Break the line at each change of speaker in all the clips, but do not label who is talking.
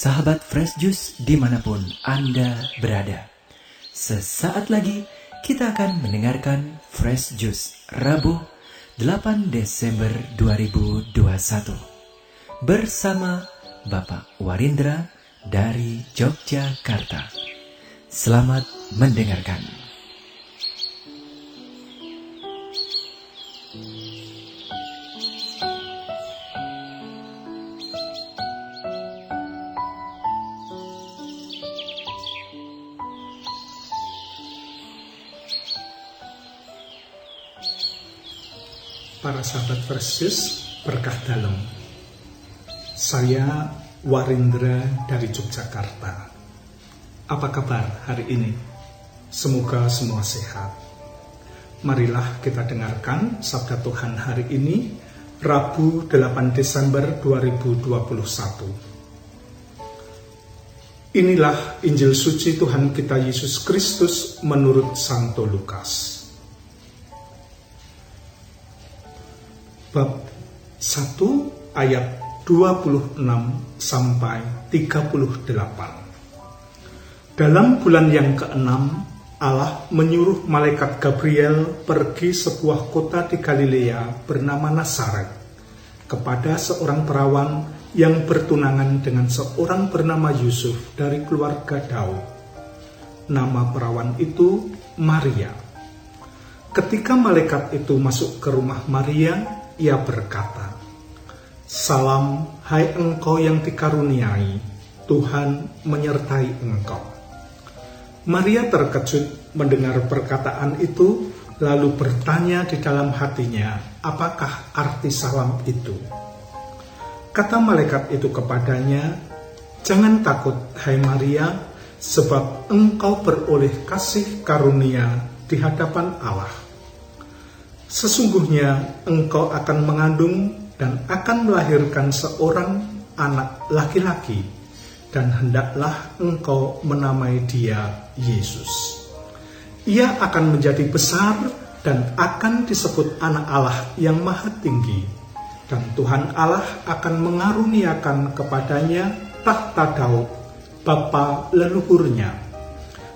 sahabat Fresh Juice dimanapun Anda berada. Sesaat lagi kita akan mendengarkan Fresh Juice Rabu 8 Desember 2021 bersama Bapak Warindra dari Yogyakarta. Selamat mendengarkan.
Para sahabat Fresh Juice, berkah dalam. Saya Warindra dari Yogyakarta. Apa kabar hari ini? Semoga semua sehat. Marilah kita dengarkan sabda Tuhan hari ini, Rabu 8 Desember 2021. Inilah Injil suci Tuhan kita Yesus Kristus menurut Santo Lukas. Bab 1 ayat 26 sampai 38. Dalam bulan yang ke-6, Allah menyuruh malaikat Gabriel pergi sebuah kota di Galilea bernama Nazaret kepada seorang perawan yang bertunangan dengan seorang bernama Yusuf dari keluarga Daud. Nama perawan itu Maria. Ketika malaikat itu masuk ke rumah Maria, ia berkata, "Salam, hai engkau yang dikaruniai, Tuhan menyertai engkau." Maria terkejut mendengar perkataan itu, lalu bertanya di dalam hatinya, apakah arti salam itu? Kata malaikat itu kepadanya, "Jangan takut, hai Maria, sebab engkau beroleh kasih karunia di hadapan Allah. Sesungguhnya engkau akan mengandung dan akan melahirkan seorang anak laki-laki, dan hendaklah engkau menamai dia Yesus. Ia akan menjadi besar dan akan disebut Anak Allah yang Maha Tinggi, dan Tuhan Allah akan mengaruniakan kepadanya tahta Daud, bapa leluhurnya.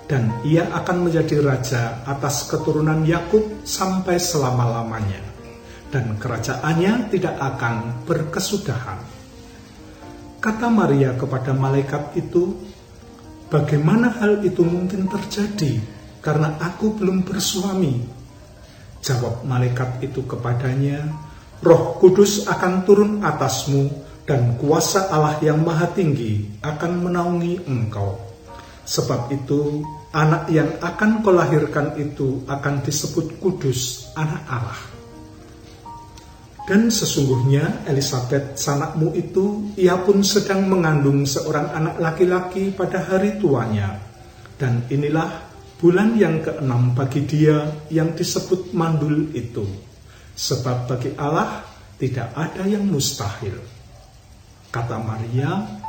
Dan ia akan menjadi raja atas keturunan Yakub sampai selama-lamanya, dan kerajaannya tidak akan berkesudahan." Kata Maria kepada malaikat itu, "Bagaimana hal itu mungkin terjadi, karena aku belum bersuami?" Jawab malaikat itu kepadanya, "Roh Kudus akan turun atasmu, dan kuasa Allah yang Maha Tinggi akan menaungi engkau. Sebab itu, anak yang akan kau lahirkan itu akan disebut kudus, Anak Allah. Dan sesungguhnya Elisabet sanakmu itu, ia pun sedang mengandung seorang anak laki-laki pada hari tuanya. Dan inilah bulan yang ke-6 bagi dia yang disebut mandul itu. Sebab bagi Allah tidak ada yang mustahil." Kata Maria,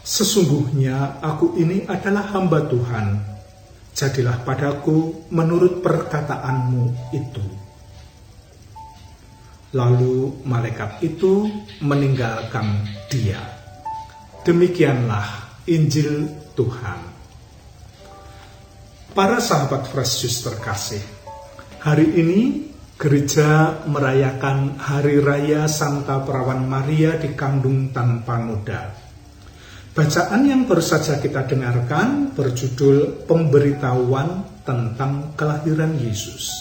"Sesungguhnya aku ini adalah hamba Tuhan. Jadilah padaku menurut perkataanmu itu." Lalu malaikat itu meninggalkan dia. Demikianlah Injil Tuhan. Para sahabat Fresh Juice terkasih, hari ini gereja merayakan Hari Raya Santa Perawan Maria dikandung tanpa noda. Bacaan yang baru saja kita dengarkan berjudul Pemberitahuan tentang Kelahiran Yesus.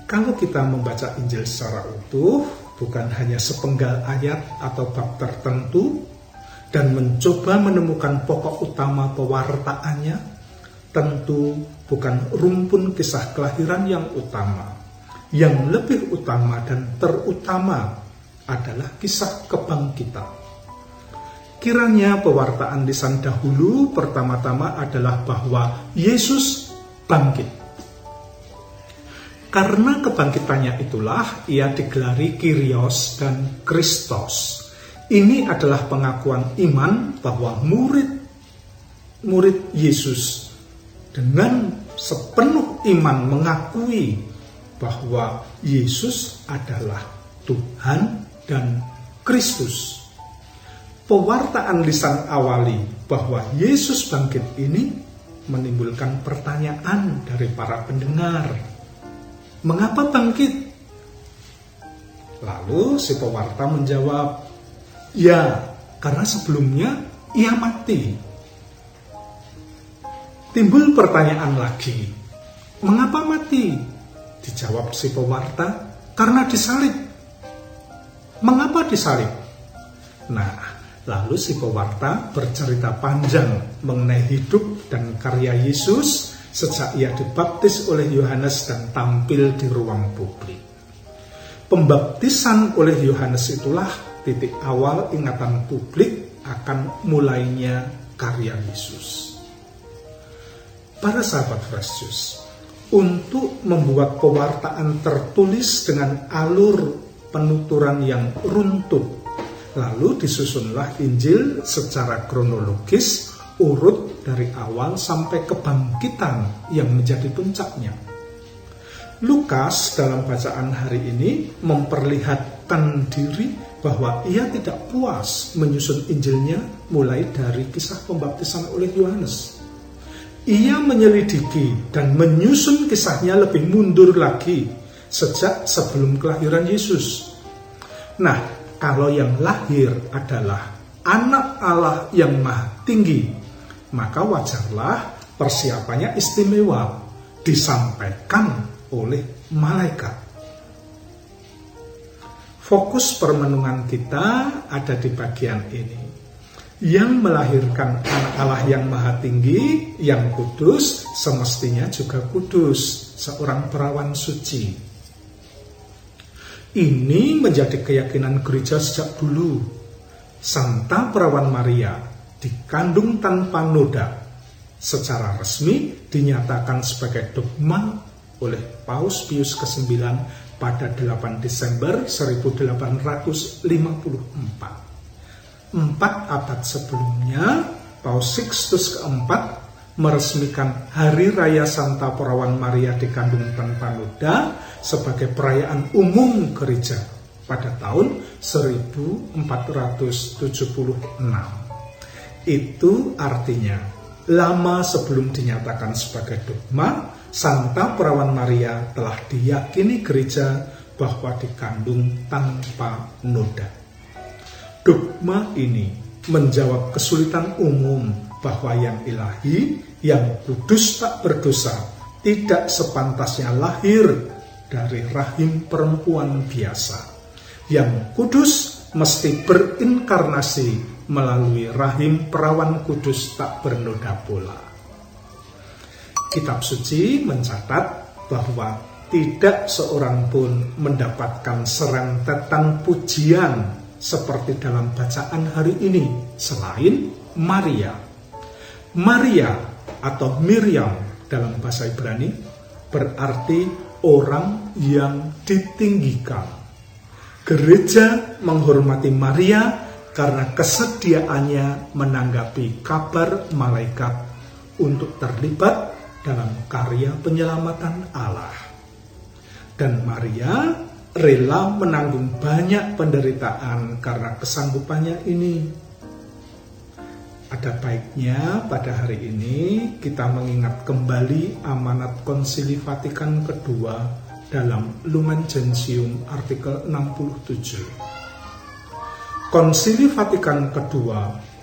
Kalau kita membaca Injil secara utuh, bukan hanya sepenggal ayat atau bab tertentu, dan mencoba menemukan pokok utama pewartaannya, tentu bukan rumpun kisah kelahiran yang utama. Yang lebih utama dan terutama adalah kisah kebangkitan. Kiranya pewartaan lisan dahulu pertama-tama adalah bahwa Yesus bangkit. Karena kebangkitannya itulah ia digelari Kyrios dan Kristos. Ini adalah pengakuan iman bahwa murid Yesus dengan sepenuh iman mengakui bahwa Yesus adalah Tuhan dan Kristus. pewartaan lisan awali bahwa Yesus bangkit ini menimbulkan pertanyaan dari para pendengar. Mengapa bangkit? Lalu si pewarta menjawab, ya, karena sebelumnya ia mati. Timbul pertanyaan lagi, mengapa mati? Dijawab si pewarta, karena disalib. Mengapa disalib? Nah, lalu si pewarta bercerita panjang mengenai hidup dan karya Yesus sejak ia dibaptis oleh Yohanes dan tampil di ruang publik. Pembaptisan oleh Yohanes itulah titik awal ingatan publik akan mulainya karya Yesus. Para sahabat Fresh Juice, untuk membuat pewartaan tertulis dengan alur penuturan yang runtut, lalu disusunlah Injil secara kronologis, urut dari awal sampai kebangkitan yang menjadi puncaknya. Lukas dalam bacaan hari ini memperlihatkan diri bahwa ia tidak puas menyusun Injilnya mulai dari kisah pembaptisan oleh Yohanes. Ia menyelidiki dan menyusun kisahnya lebih mundur lagi sejak sebelum kelahiran Yesus. Nah, kalau yang lahir adalah anak Allah yang maha tinggi, maka wajarlah persiapannya istimewa, disampaikan oleh malaikat. Fokus permenungan kita ada di bagian ini. Yang melahirkan anak Allah yang maha tinggi, yang kudus, semestinya juga kudus, seorang perawan suci. Ini menjadi keyakinan gereja sejak dulu. Santa Perawan Maria dikandung tanpa noda, secara resmi dinyatakan sebagai dogma oleh Paus Pius ke-9 pada 8 Desember 1854. 4 abad sebelumnya, Paus Sixtus keempat meresmikan Hari Raya Santa Perawan Maria dikandung tanpa noda sebagai perayaan umum gereja pada tahun 1476. Itu artinya, lama sebelum dinyatakan sebagai dogma, Santa Perawan Maria telah diyakini gereja bahwa dikandung tanpa noda. Dogma ini menjawab kesulitan umum bahwa yang ilahi, yang kudus tak berdosa, tidak sepantasnya lahir dari rahim perempuan biasa. Yang kudus mesti berinkarnasi melalui rahim perawan kudus tak bernoda pula. Kitab suci mencatat bahwa tidak seorang pun mendapatkan serentetan pujian seperti dalam bacaan hari ini selain Maria. Maria atau Miriam dalam bahasa Ibrani berarti orang yang ditinggikan. Gereja menghormati Maria karena kesediaannya menanggapi kabar malaikat untuk terlibat dalam karya penyelamatan Allah. Dan Maria rela menanggung banyak penderitaan karena kesanggupannya ini. Ada baiknya pada hari ini kita mengingat kembali amanat Konsili Vatikan II dalam Lumen Gentium artikel 67. Konsili Vatikan II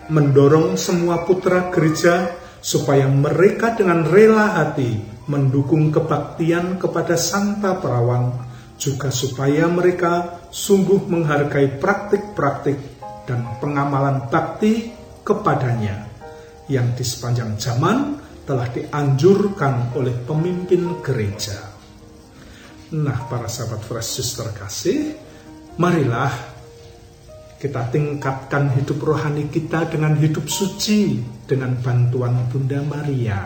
mendorong semua putra gereja supaya mereka dengan rela hati mendukung kebaktian kepada Santa Perawan, juga supaya mereka sungguh menghargai praktik-praktik dan pengamalan bakti kepadanya yang di sepanjang zaman telah dianjurkan oleh pemimpin gereja. Nah, para sahabat Fresh Juice terkasih, marilah kita tingkatkan hidup rohani kita dengan hidup suci dengan bantuan Bunda Maria.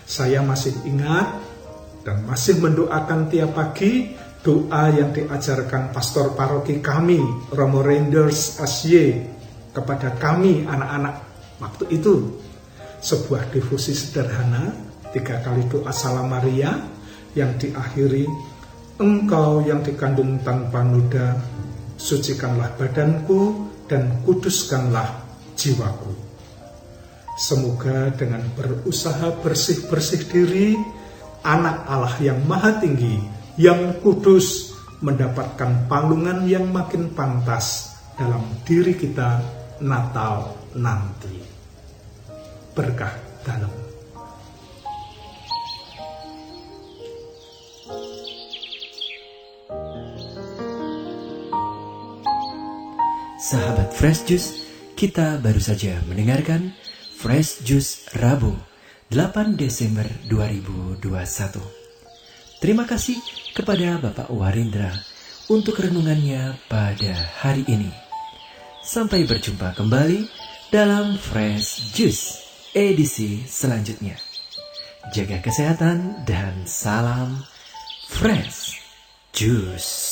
Saya masih ingat dan masih mendoakan tiap pagi doa yang diajarkan pastor paroki kami, Romo Reinders SY, kepada kami anak-anak waktu itu. Sebuah devosi sederhana, 3 kali doa Salam Maria, yang diakhiri, Engkau yang dikandung tanpa noda, sucikanlah badanku dan kuduskanlah jiwaku. Semoga dengan berusaha bersih-bersih diri, anak Allah yang maha tinggi, yang kudus, mendapatkan palungan yang makin pantas dalam diri kita Natal nanti. Berkah dalam.
Sahabat Fresh Juice, kita baru saja mendengarkan Fresh Juice Rabu 8 Desember 2021. Terima kasih kepada Bapak Warindra untuk renungannya pada hari ini. Sampai berjumpa kembali dalam Fresh Juice edisi selanjutnya. Jaga kesehatan dan salam Fresh Juice.